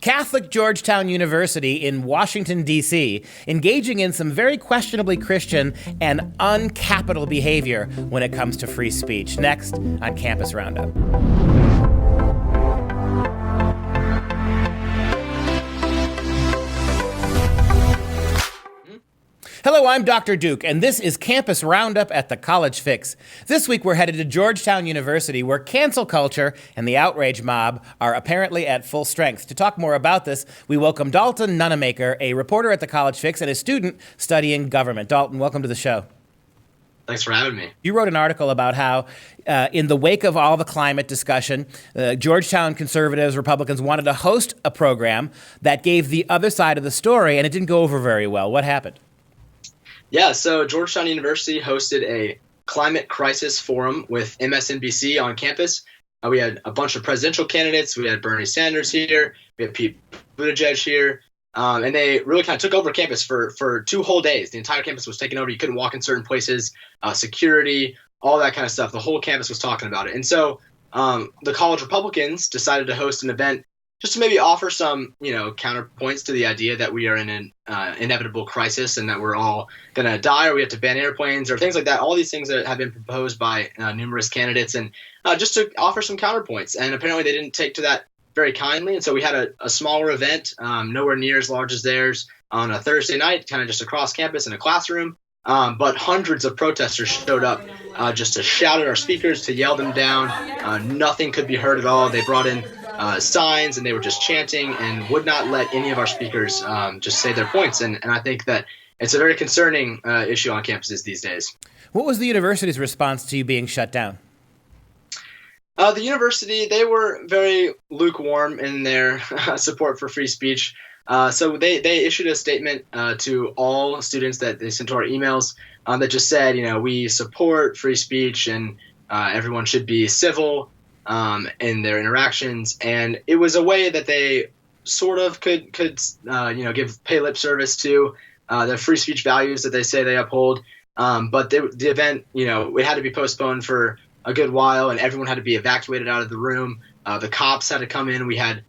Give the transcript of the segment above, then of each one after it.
Catholic Georgetown University in Washington, D.C., engaging in some very questionably Christian and uncapital behavior when it comes to free speech. Next on Campus Roundup. Hello, I'm Dr. Duke, and this is Campus Roundup at TheCollegeFix. This week we're headed to Georgetown University, where cancel culture and the outrage mob are apparently at full strength. To talk more about this, we welcome Dalton Nunemaker, a reporter at TheCollegeFix and a student studying government. Dalton, welcome to the show. Thanks for having me. You wrote an article about how, in the wake of all the climate discussion, Georgetown conservatives, Republicans wanted to host a program that gave the other side of the story, and it didn't go over very well. What happened? Yeah, so Georgetown University hosted a climate crisis forum with MSNBC on campus. We had a bunch of presidential candidates. We had Bernie Sanders here. We had Pete Buttigieg here. And they really kind of took over campus for 2 whole days. The entire campus was taken over. You couldn't walk in certain places, security, all that kind of stuff. The whole campus was talking about it. And so the college Republicans decided to host an event just to maybe offer some, counterpoints to the idea that we are in an inevitable crisis and that we're all going to die, or we have to ban airplanes or things like that. All these things that have been proposed by numerous candidates, and just to offer some counterpoints. And apparently they didn't take to that very kindly. And so we had a smaller event, nowhere near as large as theirs, on a Thursday night, kind of just across campus in a classroom. But hundreds of protesters showed up just to shout at our speakers, to yell them down. Nothing could be heard at all. They brought in signs, and they were just chanting and would not let any of our speakers just say their points. And I think that it's a very concerning issue on campuses these days. What was the university's response to you being shut down? The university, they were very lukewarm in their support for free speech. So they issued a statement to all students that they sent to our emails that just said, we support free speech and everyone should be civil in their interactions. And it was a way that they sort of could pay lip service to the free speech values that they say they uphold. But the event, it had to be postponed for a good while, and everyone had to be evacuated out of the room. The cops had to come in. We had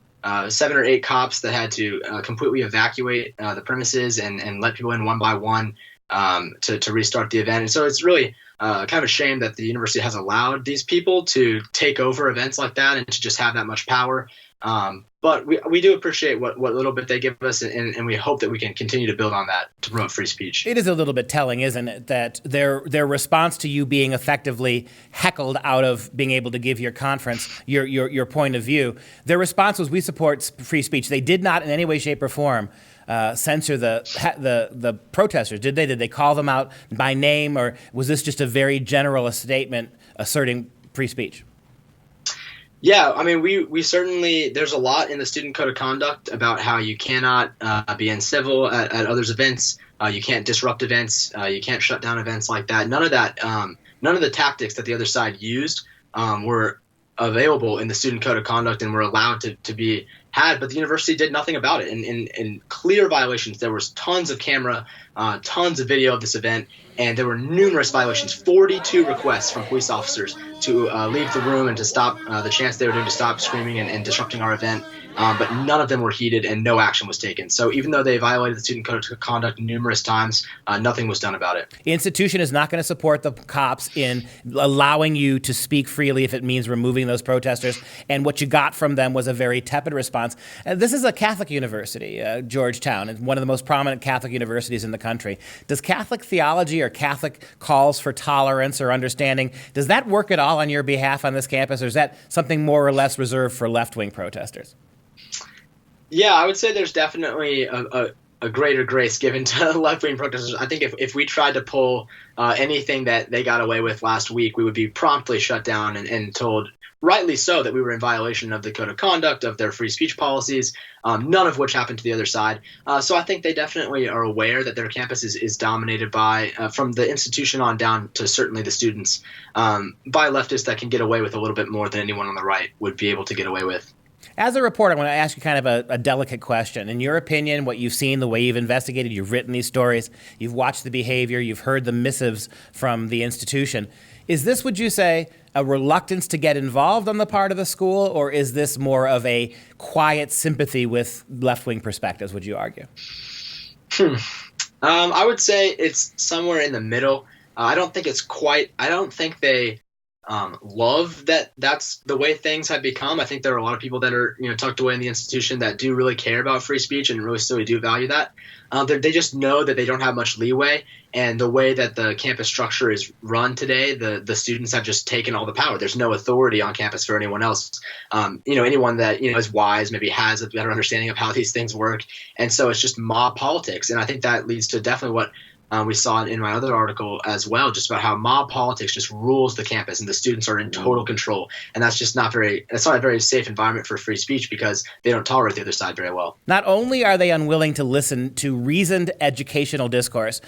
7 or 8 cops that had to completely evacuate the premises and let people in one by one to restart the event. And so it's really kind of a shame that the university has allowed these people to take over events like that and to just have that much power. But we do appreciate what little bit they give us, and we hope that we can continue to build on that to promote free speech. It is a little bit telling, isn't it, that their response to you being effectively heckled out of being able to give your conference your point of view, their response was, we support free speech. They did not in any way, shape, or form censor the protesters, did they? Did they call them out by name, or was this just a very general statement asserting free speech? Yeah, I mean, we certainly, there's a lot in the student code of conduct about how you cannot be uncivil at others' events. You can't disrupt events. You can't shut down events like that. None of that, none of the tactics that the other side used were available in the student code of conduct and were allowed to be had, but the university did nothing about it. In clear violations, there was tons of camera, tons of video of this event, and there were numerous violations, 42 requests from police officers to leave the room and to stop the chance they were doing to stop screaming and disrupting our event. But none of them were heeded and no action was taken. So even though they violated the student code of conduct numerous times, nothing was done about it. The institution is not going to support the cops in allowing you to speak freely if it means removing those protesters. And what you got from them was a very tepid response. This is a Catholic university, Georgetown, and one of the most prominent Catholic universities in the country. Does Catholic theology or Catholic calls for tolerance or understanding, does that work at all on your behalf on this campus, or is that something more or less reserved for left-wing protesters? Yeah, I would say there's definitely a greater grace given to left-wing protesters. I think if we tried to pull anything that they got away with last week, we would be promptly shut down and told, rightly so, that we were in violation of the code of conduct, of their free speech policies, none of which happened to the other side. So I think they definitely are aware that their campus is dominated by, from the institution on down to certainly the students, by leftists that can get away with a little bit more than anyone on the right would be able to get away with. As a reporter, I want to ask you kind of a delicate question. In your opinion, what you've seen, the way you've investigated, you've written these stories, you've watched the behavior, you've heard the missives from the institution, is this, would you say, a reluctance to get involved on the part of the school, or is this more of a quiet sympathy with left-wing perspectives, would you argue? I would say it's somewhere in the middle. I don't think they love that that's the way things have become. I think there are a lot of people that are, tucked away in the institution that do really care about free speech and really still do value that. They just know that they don't have much leeway, and the way that the campus structure is run today, the students have just taken all the power. There's no authority on campus for anyone else. Anyone that is wise, maybe has a better understanding of how these things work, and so it's just mob politics. And I think that leads to definitely what we saw it in my other article as well, just about how mob politics just rules the campus and the students are in total control. And that's not a very safe environment for free speech, because they don't tolerate the other side very well. Not only are they unwilling to listen to reasoned educational discourse,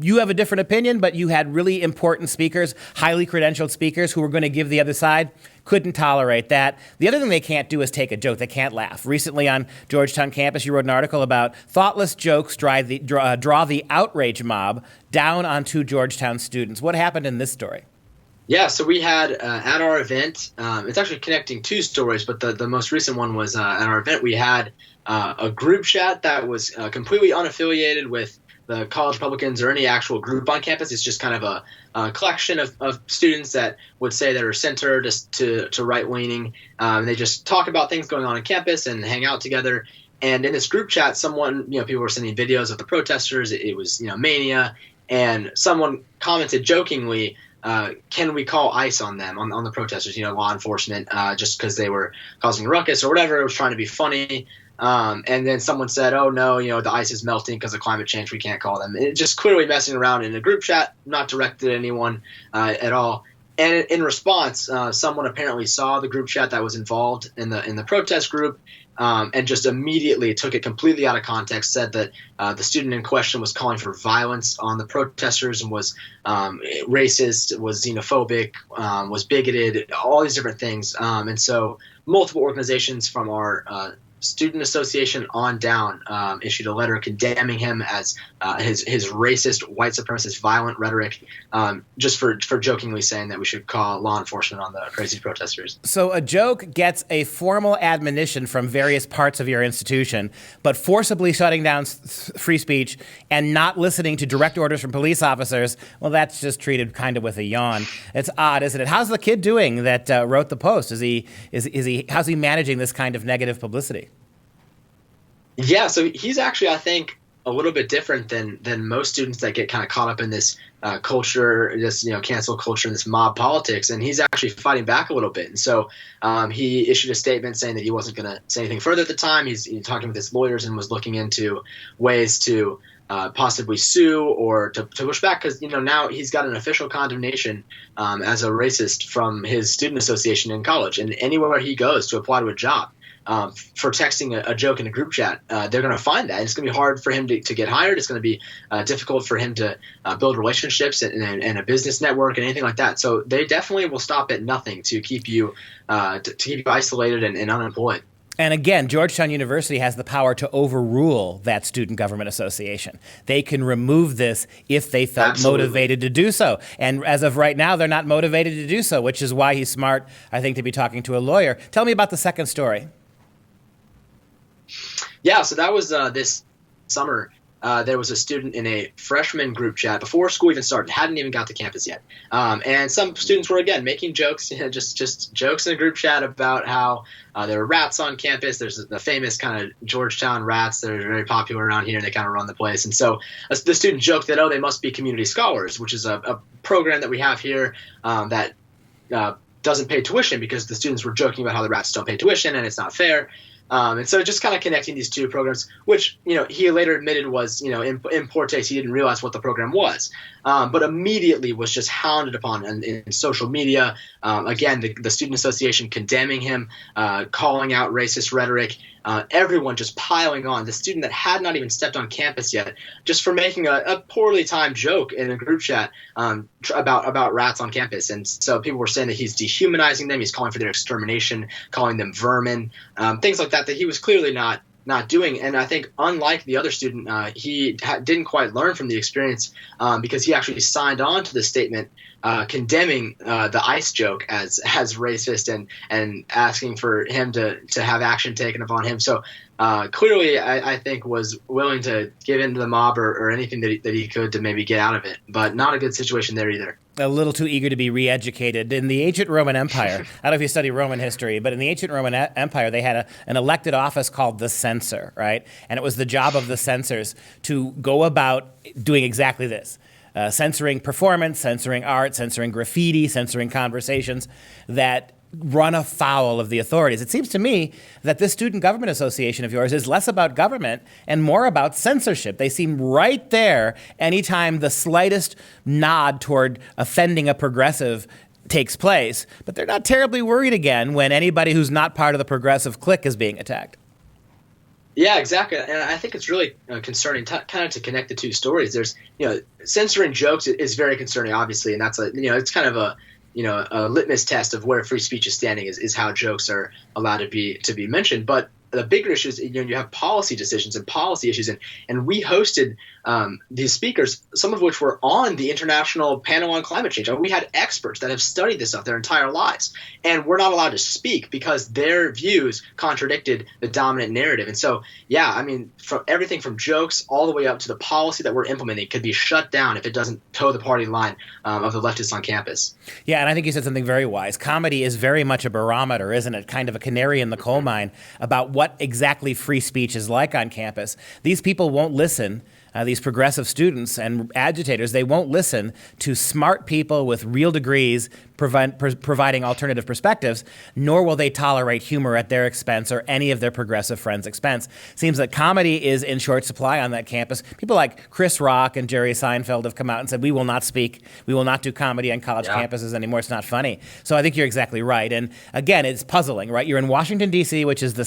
you have a different opinion, but you had really important speakers, highly credentialed speakers who were going to give the other side. Couldn't tolerate that. The other thing they can't do is take a joke. They can't laugh. Recently on Georgetown campus, you wrote an article about thoughtless jokes draw the outrage mob down onto Georgetown students. What happened in this story? Yeah, so we had at our event, it's actually connecting two stories, but the most recent one was at our event. We had a group chat that was completely unaffiliated with the college Republicans or any actual group on campus. It's just kind of a collection of students that would say that are centered to right-leaning. They just talk about things going on campus and hang out together. And in this group chat, people were sending videos of the protesters. It was, mania. And someone commented jokingly, can we call ICE on them, on the protesters, law enforcement, just because they were causing a ruckus or whatever. It was trying to be funny. And then someone said, oh, no, the ice is melting because of climate change. We can't call them. It just clearly messing around in a group chat, not directed at anyone at all. And in response, someone apparently saw the group chat that was involved in the protest group and just immediately took it completely out of context, said that the student in question was calling for violence on the protesters and was racist, was xenophobic, was bigoted, all these different things. And so multiple organizations from our student association on down issued a letter condemning him as his racist, white supremacist, violent rhetoric, just for jokingly saying that we should call law enforcement on the crazy protesters. So a joke gets a formal admonition from various parts of your institution, but forcibly shutting down free speech and not listening to direct orders from police officers, well, that's just treated kind of with a yawn. It's odd, isn't it? How's the kid doing that wrote the post? How's he managing this kind of negative publicity? Yeah, so he's actually, I think, a little bit different than most students that get kind of caught up in this culture, this cancel culture, and this mob politics. And he's actually fighting back a little bit. And so he issued a statement saying that he wasn't going to say anything further at the time. He's talking with his lawyers and was looking into ways to possibly sue or to push back, because now he's got an official condemnation as a racist from his student association in college, and anywhere he goes to apply to a job. For texting a joke in a group chat, they're going to find that. And it's going to be hard for him to get hired. It's going to be difficult for him to build relationships and a business network and anything like that. So they definitely will stop at nothing to keep you isolated and unemployed. And again, Georgetown University has the power to overrule that student government association. They can remove this if they felt motivated to do so. And as of right now, they're not motivated to do so, which is why he's smart, I think, to be talking to a lawyer. Tell me about the second story. Yeah, so that was this summer. There was a student in a freshman group chat before school even started, hadn't even got to campus yet. And some students were, again, making jokes, just jokes in a group chat about how there were rats on campus. There's the famous kind of Georgetown rats that are very popular around here, and they kind of run the place. And so the student joked that, they must be community scholars, which is a program that we have here that doesn't pay tuition, because the students were joking about how the rats don't pay tuition and it's not fair. And so just kind of connecting these two programs, which, he later admitted was, in poor taste. He didn't realize what the program was, but immediately was just hounded upon in social media. Again, the student association condemning him, calling out racist rhetoric, everyone just piling on. The student that had not even stepped on campus yet, just for making a poorly timed joke in a group chat about rats on campus. And so people were saying that he's dehumanizing them, he's calling for their extermination, calling them vermin, things like that he was clearly not doing. And I think unlike the other student, he didn't quite learn from the experience because he actually signed on to the statement condemning the ICE joke as racist and asking for him to have action taken upon him. So clearly, I think was willing to give in to the mob or anything that he could to maybe get out of it. But not a good situation there either. A little too eager to be re-educated. In the ancient Roman Empire, I don't know if you study Roman history, but in the ancient Roman Empire, they had an elected office called the censor, right? And it was the job of the censors to go about doing exactly this. Censoring performance, censoring art, censoring graffiti, censoring conversations that run afoul of the authorities. It seems to me that this student government association of yours is less about government and more about censorship. They seem right there anytime the slightest nod toward offending a progressive takes place, but they're not terribly worried again when anybody who's not part of the progressive clique is being attacked. Yeah, exactly. And I think it's really concerning kind of to connect the two stories. There's, censoring jokes is very concerning, obviously. And that's it's kind of a litmus test of where free speech is standing is how jokes are allowed to be mentioned. But the bigger issue is, you have policy decisions and policy issues. And we hosted these speakers, some of which were on the International Panel on Climate Change. We had experts that have studied this stuff their entire lives. And we're not allowed to speak because their views contradicted the dominant narrative. And so, from everything from jokes all the way up to the policy that we're implementing could be shut down if it doesn't toe the party line of the leftists on campus. Yeah, and I think you said something very wise. Comedy is very much a barometer, isn't it? Kind of a canary in the coal mine about what exactly free speech is like on campus. These people won't listen. These progressive students and agitators, they won't listen to smart people with real degrees providing alternative perspectives, nor will they tolerate humor at their expense or any of their progressive friends' expense. Seems that comedy is in short supply on that campus. People like Chris Rock and Jerry Seinfeld have come out and said, we will not speak, we will not do comedy on college campuses anymore. It's not funny. So I think you're exactly right. And again, it's puzzling, right? You're in Washington, D.C., which is the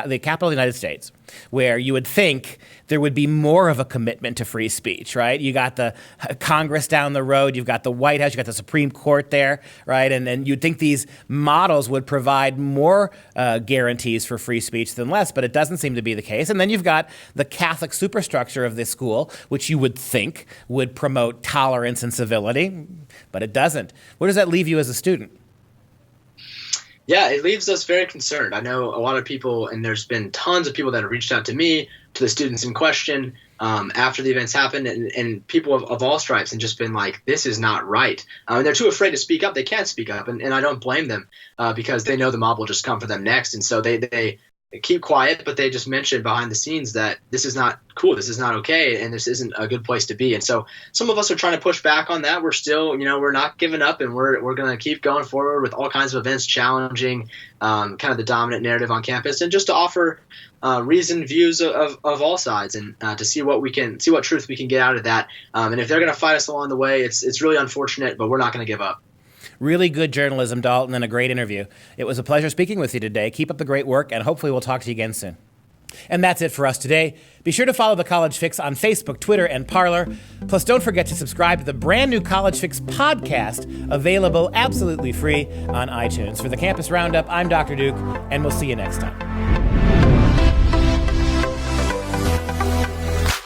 the capital of the United States, where you would think there would be more of a commitment to free speech, right? You got the Congress down the road, you've got the White House, you got the Supreme Court there, right? And you'd think these models would provide more guarantees for free speech than less, but it doesn't seem to be the case. And then you've got the Catholic superstructure of this school, which you would think would promote tolerance and civility, but it doesn't. Where does that leave you as a student? Yeah, it leaves us very concerned. I know a lot of people, and there's been tons of people that have reached out to me, to the students in question, after the events happened, and people of all stripes, and just been like, this is not right. And they're too afraid to speak up. They can't speak up, and I don't blame them because they know the mob will just come for them next. And so they keep quiet, but they just mention behind the scenes that this is not cool, this is not okay, and this isn't a good place to be. And so some of us are trying to push back on that. We're still, we're not giving up, and we're going to keep going forward with all kinds of events challenging kind of the dominant narrative on campus, and just to offer reasoned views of all sides, and to see what truth we can get out of that. And if they're going to fight us along the way, it's really unfortunate, but we're not going to give up. Really good journalism, Dalton, and a great interview. It was a pleasure speaking with you today. Keep up the great work, and hopefully we'll talk to you again soon. And that's it for us today. Be sure to follow The College Fix on Facebook, Twitter, and Parler. Plus, don't forget to subscribe to the brand new College Fix podcast, available absolutely free on iTunes. For the Campus Roundup, I'm Dr. Duke, and we'll see you next time.